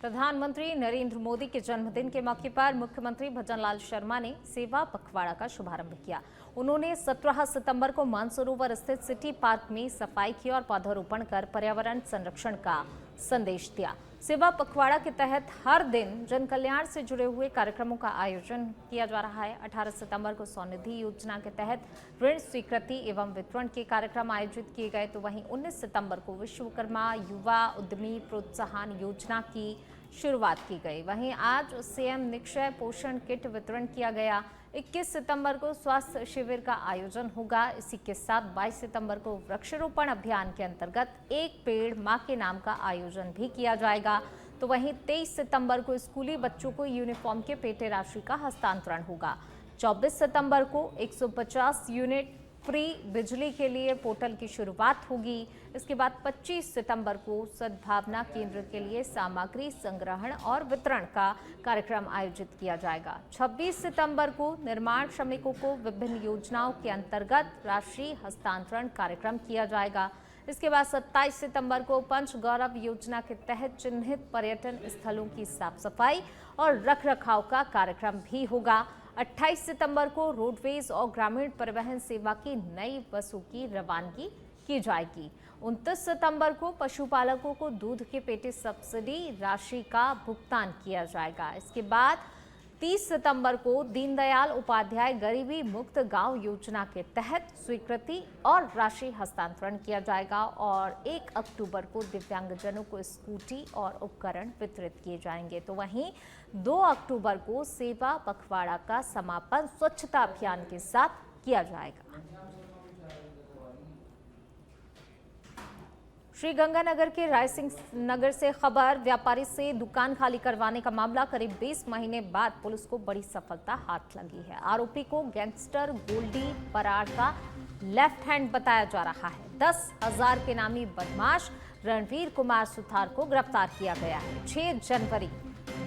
प्रधानमंत्री नरेंद्र मोदी के जन्मदिन के मौके पर मुख्यमंत्री भजनलाल शर्मा ने सेवा पखवाड़ा का शुभारंभ किया। उन्होंने 17 सितंबर को मानसरोवर स्थित सिटी पार्क में सफाई की और पौधारोपण कर पर्यावरण संरक्षण का संदेश दिया। सेवा पखवाड़ा के तहत हर दिन जन कल्याण से जुड़े हुए कार्यक्रमों का आयोजन किया जा रहा है। 18 सितंबर को स्वनिधि योजना के तहत ऋण स्वीकृति एवं वितरण के कार्यक्रम आयोजित किए गए, तो वहीं 19 सितंबर को विश्वकर्मा युवा उद्यमी प्रोत्साहन योजना की शुरुआत की गई। वहीं आज सीएम निक्षय पोषण किट वितरण किया गया। 21 सितंबर को स्वास्थ्य शिविर का आयोजन होगा। इसी के साथ 22 सितंबर को वृक्षारोपण अभियान के अंतर्गत एक पेड़ मां के नाम का आयोजन भी किया जाएगा। तो वहीं 23 सितंबर को स्कूली बच्चों को यूनिफॉर्म के पेटे राशि का हस्तांतरण होगा। 24 सितंबर को 150 यूनिट फ्री बिजली के लिए पोर्टल की शुरुआत होगी। इसके बाद 25 सितंबर को सद्भावना केंद्र के लिए सामग्री संग्रहण और वितरण का कार्यक्रम आयोजित किया जाएगा। 26 सितंबर को निर्माण श्रमिकों को विभिन्न योजनाओं के अंतर्गत राशि हस्तांतरण कार्यक्रम किया जाएगा। इसके बाद 27 सितंबर को पंच गौरव योजना के तहत चिन्हित पर्यटन स्थलों की साफ सफाई और रखरखाव का कार्यक्रम भी होगा। 28 सितंबर को रोडवेज और ग्रामीण परिवहन सेवा की नई बसों की रवानगी की जाएगी। 29 सितंबर को पशुपालकों को दूध के पेटे सब्सिडी राशि का भुगतान किया जाएगा। इसके बाद 30 सितंबर को दीनदयाल उपाध्याय गरीबी मुक्त गांव योजना के तहत स्वीकृति और राशि हस्तांतरण किया जाएगा और 1 अक्टूबर को दिव्यांगजनों को स्कूटी और उपकरण वितरित किए जाएंगे। तो वहीं 2 अक्टूबर को सेवा पखवाड़ा का समापन स्वच्छता अभियान के साथ किया जाएगा। श्रीगंगानगर के रायसिंह नगर से खबर, व्यापारी से दुकान खाली करवाने का मामला करीब 20 महीने बाद पुलिस को बड़ी सफलता हाथ लगी है। आरोपी को गैंगस्टर गोल्डी परार का लेफ्ट हैंड बताया जा रहा है। 10,000 के नामी बदमाश रणवीर कुमार सुथार को गिरफ्तार किया गया है। 6 जनवरी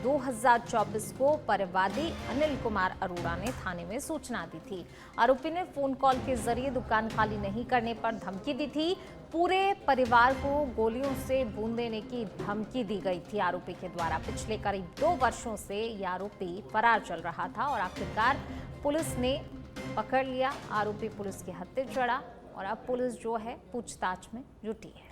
2024 को परिवादी अनिल कुमार अरोड़ा ने थाने में सूचना दी थी। आरोपी ने फोन कॉल के जरिए दुकान खाली नहीं करने पर धमकी दी थी। पूरे परिवार को गोलियों से भून देने की धमकी दी गई थी आरोपी के द्वारा। पिछले करीब 2 वर्षों से यह आरोपी फरार चल रहा था और आखिरकार पुलिस ने पकड़ लिया। आरोपी पुलिस के हत्थे चढ़ा और अब पुलिस जो है पूछताछ में जुटी है।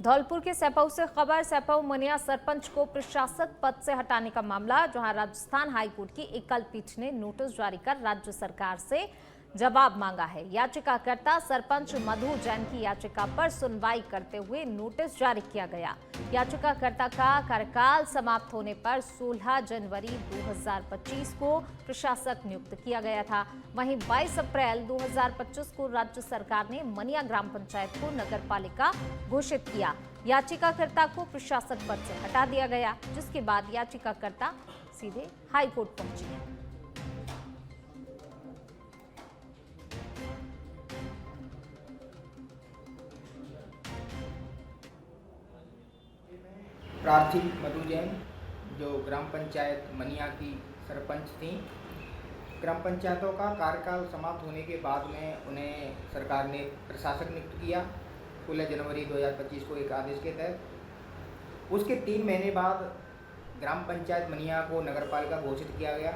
धौलपुर के सैपऊ से खबर, सैपऊ मनिया सरपंच को प्रशासक पद से हटाने का मामला, जहां राजस्थान हाईकोर्ट की एकल पीठ ने नोटिस जारी कर राज्य सरकार से जवाब मांगा है। याचिकाकर्ता सरपंच मधु जैन की याचिका पर सुनवाई करते हुए नोटिस जारी किया गया। याचिकाकर्ता का कार्यकाल समाप्त होने पर 16 जनवरी 2025 को प्रशासक नियुक्त किया गया था। वहीं 22 अप्रैल 2025 को राज्य सरकार ने मनिया ग्राम पंचायत को नगरपालिका घोषित किया। याचिकाकर्ता को प्रशासक पद से हटा दिया गया, जिसके बाद याचिकाकर्ता सीधे हाईकोर्ट पहुंची है। प्रार्थी मधु जैन, जो ग्राम पंचायत मनिया की सरपंच थी, ग्राम पंचायतों का कार्यकाल समाप्त होने के बाद में उन्हें सरकार ने प्रशासक नियुक्त किया 16 जनवरी 2025 को एक आदेश के तहत। उसके 3 महीने बाद ग्राम पंचायत मनिया को नगरपालिका घोषित किया गया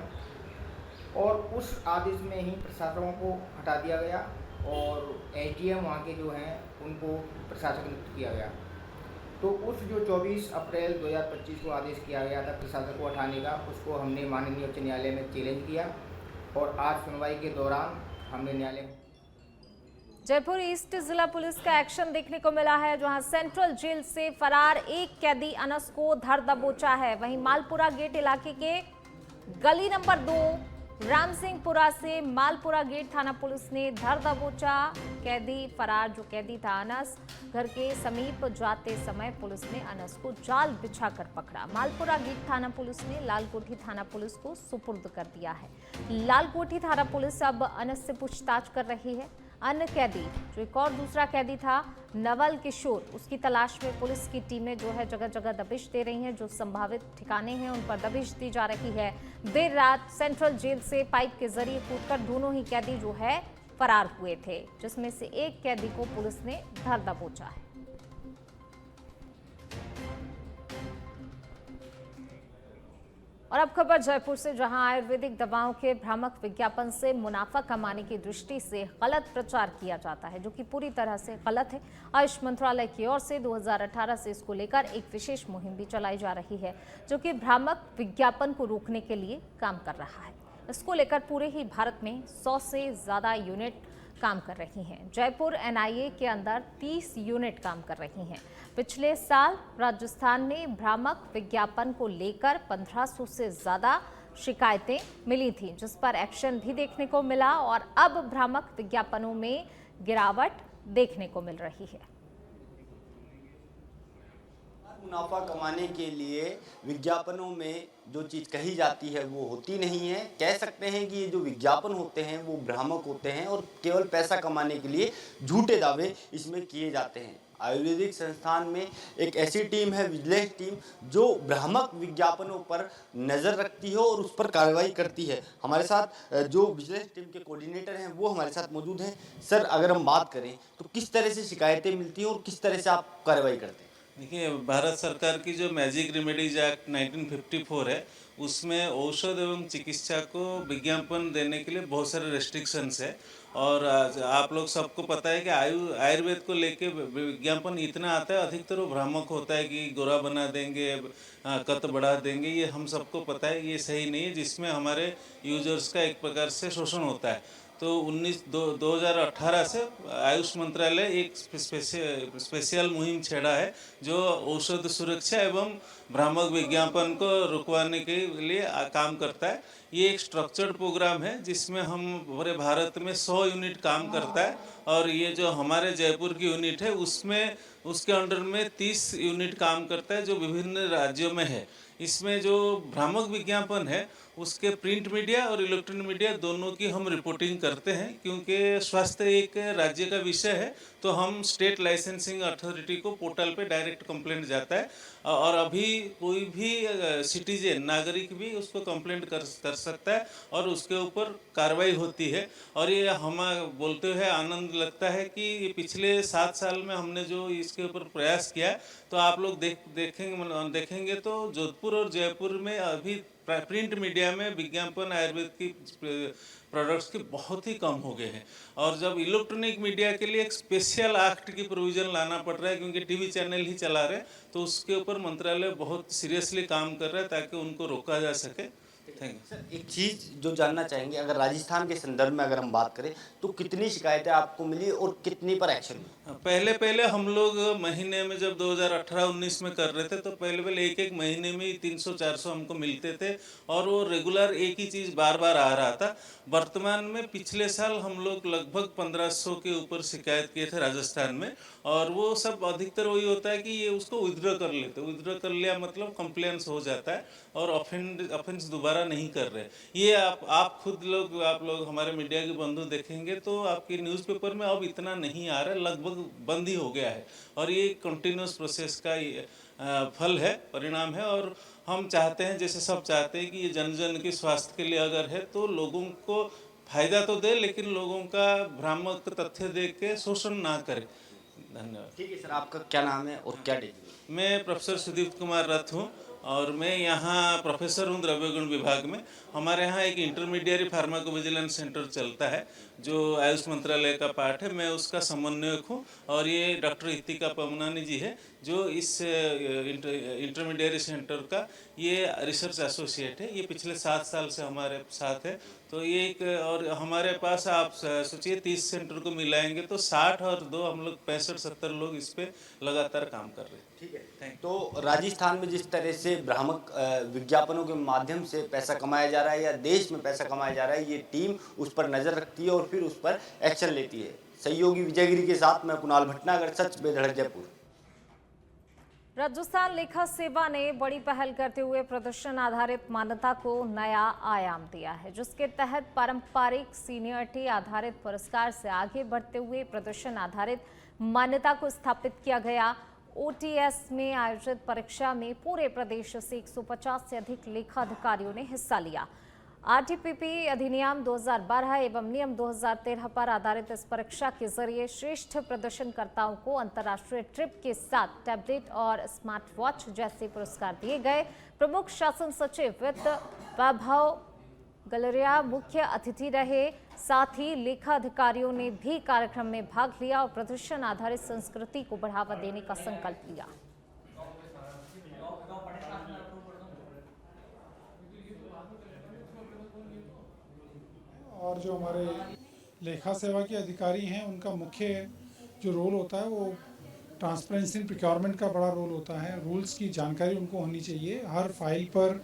और उस आदेश में ही प्रशासकों को हटा दिया गया और एसडीएम वहाँ के जो हैं उनको प्रशासक नियुक्त किया गया। तो उस जो 24 अप्रैल 2025 को आदेश किया गया था प्रशासक को हटाने का, उसको हमने माननीय उच्च न्यायालय में चैलेंज किया और आज सुनवाई के दौरान हमने न्यायालय में। जयपुर ईस्ट जिला पुलिस का एक्शन देखने को मिला है, जहां सेंट्रल जेल से फरार एक कैदी अनस को धर दबोचा है। वहीं मालपुरा गेट इलाके के गली नंबर 2 राम सिंहपुरा से मालपुरा गेट थाना पुलिस ने धर दबोचा कैदी। फरार जो कैदी था अनस, घर के समीप जाते समय पुलिस ने अनस को जाल बिछाकर पकड़ा। मालपुरा गेट थाना पुलिस ने लालकोठी थाना पुलिस को सुपुर्द कर दिया है। लालकोठी थाना पुलिस अब अनस से पूछताछ कर रही है। अन्य कैदी जो एक और दूसरा कैदी था नवल किशोर, उसकी तलाश में पुलिस की टीमें जो है जगह जगह दबिश दे रही हैं। जो संभावित ठिकाने हैं उन पर दबिश दी जा रही है। देर रात सेंट्रल जेल से पाइप के जरिए कूदकर दोनों ही कैदी जो है फरार हुए थे, जिसमें से एक कैदी को पुलिस ने धर दबोचा है। और अब खबर जयपुर से, जहां आयुर्वेदिक दवाओं के भ्रामक विज्ञापन से मुनाफा कमाने की दृष्टि से गलत प्रचार किया जाता है, जो कि पूरी तरह से गलत है। आयुष मंत्रालय की ओर से 2018 से इसको लेकर एक विशेष मुहिम भी चलाई जा रही है, जो कि भ्रामक विज्ञापन को रोकने के लिए काम कर रहा है। इसको लेकर पूरे ही भारत में 100 से ज्यादा यूनिट काम कर रही हैं। जयपुर एनआईए के अंदर 30 यूनिट काम कर रही हैं। पिछले साल राजस्थान में भ्रामक विज्ञापन को लेकर 1500 से ज्यादा शिकायतें मिली थी, जिस पर एक्शन भी देखने को मिला और अब भ्रामक विज्ञापनों में गिरावट देखने को मिल रही है। मुनाफा कमाने के लिए विज्ञापनों में जो चीज़ कही जाती है वो होती नहीं है। कह सकते हैं कि ये जो विज्ञापन होते हैं वो भ्रामक होते हैं और केवल पैसा कमाने के लिए झूठे दावे इसमें किए जाते हैं। आयुर्वेदिक संस्थान में एक ऐसी टीम है, विजिलेंस टीम, जो भ्रामक विज्ञापनों पर नज़र रखती है और उस पर कार्रवाई करती है। हमारे साथ जो विजिलेंस टीम के कोऑर्डिनेटर हैं वो हमारे साथ मौजूद हैं। सर, अगर हम बात करें तो किस तरह से शिकायतें मिलती हैं और किस तरह से आप कार्रवाई करते हैं? देखिए, भारत सरकार की जो मैजिक रेमेडीज एक्ट 1954 है, उसमें औषध एवं चिकित्सा को विज्ञापन देने के लिए बहुत सारे रेस्ट्रिक्शंस है। और आप लोग सबको पता है कि आयुर्वेद को लेके विज्ञापन इतना आता है, अधिकतर वो भ्रामक होता है कि गोरा बना देंगे, कद बढ़ा देंगे। ये हम सबको पता है, ये सही नहीं है, जिसमें हमारे यूजर्स का एक प्रकार से शोषण होता है। तो 2018 से आयुष मंत्रालय एक स्पेशल मुहिम छेड़ा है, जो औषध सुरक्षा एवं भ्रामक विज्ञापन को रुकवाने के लिए काम करता है। ये एक स्ट्रक्चर्ड प्रोग्राम है, जिसमें हम पूरे भारत में 100 यूनिट काम करता है। और ये जो हमारे जयपुर की यूनिट है, उसमें उसके अंडर में 30 यूनिट काम करता है, जो विभिन्न राज्यों में है। इसमें जो भ्रामक विज्ञापन है, उसके प्रिंट मीडिया और इलेक्ट्रॉनिक मीडिया दोनों की हम रिपोर्टिंग करते हैं, क्योंकि स्वास्थ्य एक राज्य का विषय है। तो हम स्टेट लाइसेंसिंग अथॉरिटी को पोर्टल पे डायरेक्ट कंप्लेंट जाता है और अभी कोई भी सिटीजन, नागरिक भी उसको कंप्लेंट कर सकता है और उसके ऊपर कार्रवाई होती है। और ये हम बोलते हुए आनंद लगता है कि ये पिछले 7 साल में हमने जो इसके ऊपर प्रयास किया है, तो आप लोग देखेंगे तो जोधपुर और जयपुर में अभी प्रिंट मीडिया में विज्ञापन आयुर्वेद की प्रोडक्ट्स के बहुत ही कम हो गए हैं। और जब इलेक्ट्रॉनिक मीडिया के लिए एक स्पेशल एक्ट की प्रोविज़न लाना पड़ रहा है, क्योंकि टीवी चैनल ही चला रहे, तो उसके ऊपर मंत्रालय बहुत सीरियसली काम कर रहा है ताकि उनको रोका जा सके। थैंक यू सर, एक चीज़ जो जानना चाहेंगे, अगर राजस्थान के संदर्भ में अगर हम बात करें तो कितनी शिकायतें आपको मिली और कितनी पर एक्शन हुआ? पहले हम लोग महीने में जब 2018-19 में कर रहे थे, तो पहले एक महीने में 300-400 हमको मिलते थे और वो रेगुलर एक ही चीज़ बार बार आ रहा था। वर्तमान में पिछले साल हम लोग लगभग 1500 के ऊपर शिकायत किए थे राजस्थान में। और वो सब अधिकतर वही होता है कि ये उसको विथड्रॉ कर लेते, विथड्रॉ कर लिया मतलब कंप्लेंट्स हो जाता है और ऑफेंस दोबारा नहीं कर रहे। ये आप लोग हमारे मीडिया के बंधु देखेंगे तो आपके न्यूज़पेपर में अब इतना नहीं आ रहा है, लगभग बंद ही हो गया है। और ये कंटिन्यूस प्रोसेस का फल है, परिणाम है। और हम चाहते हैं, जैसे सब चाहते हैं, कि ये जन जन के स्वास्थ्य के लिए अगर है तो लोगों को फायदा तो दे, लेकिन लोगों का भ्रामक तथ्य दे के शोषण ना करे। धन्यवाद। ठीक है सर, आपका क्या नाम है और क्या डिग्री? मैं प्रोफेसर सुदीप्त कुमार रथ हूँ और मैं यहाँ प्रोफेसर हूँ द्रव्य गुण विभाग में। हमारे यहाँ एक इंटरमीडिएट फार्माकोविजिलेंस सेंटर चलता है, जो आयुष मंत्रालय का पार्ट है। मैं उसका समन्वयक हूँ और ये डॉक्टर इतिका पमनानी जी है, जो इस इंटरमीडिएट सेंटर का ये रिसर्च एसोसिएट है। ये पिछले 7 साल से हमारे साथ है। तो ये एक, और हमारे पास आप सोचिए 30 सेंटर को मिलाएंगे तो 60 और 2 हम लोग 65-70 लोग इस पे लगातार काम कर रहे हैं। ठीक है। तो राजस्थान में जिस तरह से भ्रामक विज्ञापनों के माध्यम से पैसा कमाया जा रहा है या देश में पैसा कमाया जा रहा है, ये टीम उस पर नज़र रखती है और फिर उस पर एक्शन लेती है। सहयोगी विजयगिरी के साथ मैं कुणाल भटनागर, सच बेधड़क, जयपुर। राजस्थान लेखा सेवा ने बड़ी पहल करते हुए प्रदर्शन आधारित मान्यता को नया आयाम दिया है, जिसके तहत पारंपरिक सीनियरिटी आधारित पुरस्कार से आगे बढ़ते हुए प्रदर्शन आधारित मान्यता को स्थापित किया गया। ओटीएस में आयोजित परीक्षा में पूरे प्रदेश से 150 से अधिक लेखा अधिकारियों ने हिस्सा लिया। आरटीपीपी अधिनियम 2012 एवं नियम 2013 पर आधारित इस परीक्षा के जरिए श्रेष्ठ प्रदर्शनकर्ताओं को अंतर्राष्ट्रीय ट्रिप के साथ टैबलेट और स्मार्ट वॉच जैसे पुरस्कार दिए गए। प्रमुख शासन सचिव वित्त वैभव गलरिया मुख्य अतिथि रहे। साथ ही लेखा अधिकारियों ने भी कार्यक्रम में भाग लिया और प्रदर्शन आधारित संस्कृति को बढ़ावा देने का संकल्प लिया। और जो हमारे लेखा सेवा के अधिकारी हैं उनका मुख्य जो रोल होता है वो ट्रांसपेरेंसी इन प्रोक्योरमेंट का बड़ा रोल होता है। रूल्स की जानकारी उनको होनी चाहिए। हर फाइल पर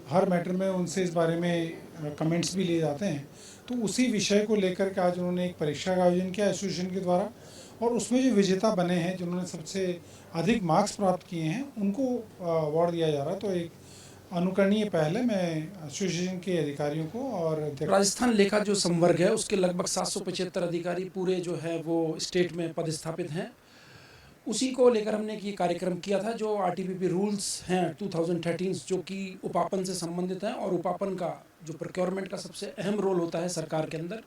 हर मैटर में उनसे इस बारे में कमेंट्स भी लिए जाते हैं। तो उसी विषय को लेकर के आज उन्होंने एक परीक्षा का आयोजन किया एसोसिएशन के द्वारा, और उसमें जो विजेता बने हैं, जिन्होंने सबसे अधिक मार्क्स प्राप्त किए हैं, उनको अवार्ड दिया जा रहा है। तो एक अनुकरणीय पहल है। मैं एसोसिएशन के अधिकारियों को और राजस्थान लेखा जो संवर्ग है उसके लगभग 775 अधिकारी पूरे जो है वो स्टेट में पदस्थापित हैं। उसी को लेकर हमने ये कार्यक्रम किया था। जो आरटीपीपी रूल्स हैं 2013 जो कि उपापन से संबंधित हैं, और उपापन का जो प्रोक्योरमेंट का सबसे अहम रोल होता है सरकार के अंदर,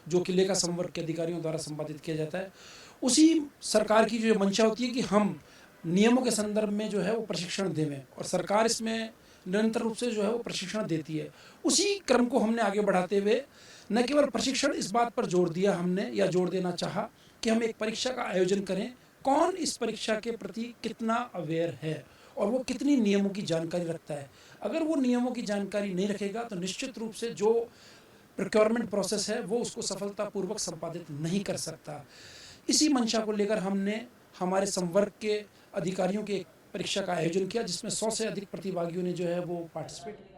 जो कि लेखा संवर्ग के अधिकारियों द्वारा संपादित किया जाता है। उसी सरकार की जो मंशा होती है कि हम नियमों के संदर्भ में जो है वो प्रशिक्षण देवें, और सरकार इसमें निरंतर रूप से जो है वो प्रशिक्षण देती है। उसी क्रम को हमने आगे बढ़ाते हुए न केवल प्रशिक्षण, इस बात पर जोर दिया हमने या जोर देना चाहा कि हम एक परीक्षा का आयोजन करें। कौन इस परीक्षा के प्रति कितना अवेयर है और वो कितनी नियमों की जानकारी रखता है। अगर वो नियमों की जानकारी नहीं रखेगा तो निश्चित रूप से जो प्रोक्योरमेंट प्रोसेस है वो उसको सफलतापूर्वक संपादित नहीं कर सकता। इसी मंशा को लेकर हमने हमारे संवर्ग के अधिकारियों के परीक्षा का आयोजन किया, जिसमें 100 से अधिक प्रतिभागियों ने जो है वो पार्टिसिपेट किया।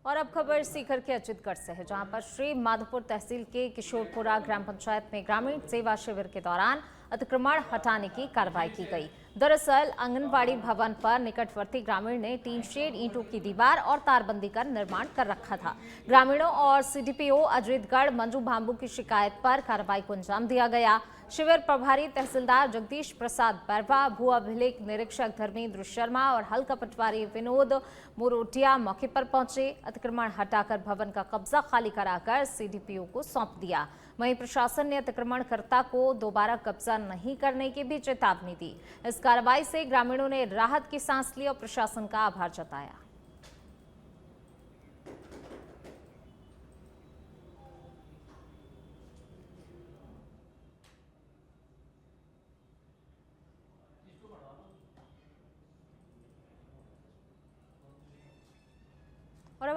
और अब खबर सीकर के अचितगढ़ से है, जहां पर श्री माधोपुर तहसील के किशोरपुरा ग्राम पंचायत में ग्रामीण सेवा शिविर के दौरान अतिक्रमण हटाने की कार्रवाई की गई। दरअसल आंगनबाड़ी भवन पर निकटवर्ती ग्रामीण ने टीन शेड, ईंटों की दीवार और तारबंदी कर निर्माण कर रखा था। ग्रामीणों और सीडीपीओ अजीतगढ़ मंजू भांबू की शिकायत पर कार्रवाई को अंजाम दिया गया। शिविर प्रभारी तहसीलदार जगदीश प्रसाद बैरवा, भू अभिलेख निरीक्षक धर्मेंद्र शर्मा और हल्का पटवारी विनोद मोरोटिया मौके पर पहुंचे। अतिक्रमण हटाकर भवन का कब्जा खाली कराकर सीडीपीओ को सौंप दिया। वहीं प्रशासन ने अतिक्रमणकर्ता को दोबारा कब्जा नहीं करने की भी चेतावनी दी। इस कार्रवाई से ग्रामीणों ने राहत की सांस ली और प्रशासन का आभार जताया।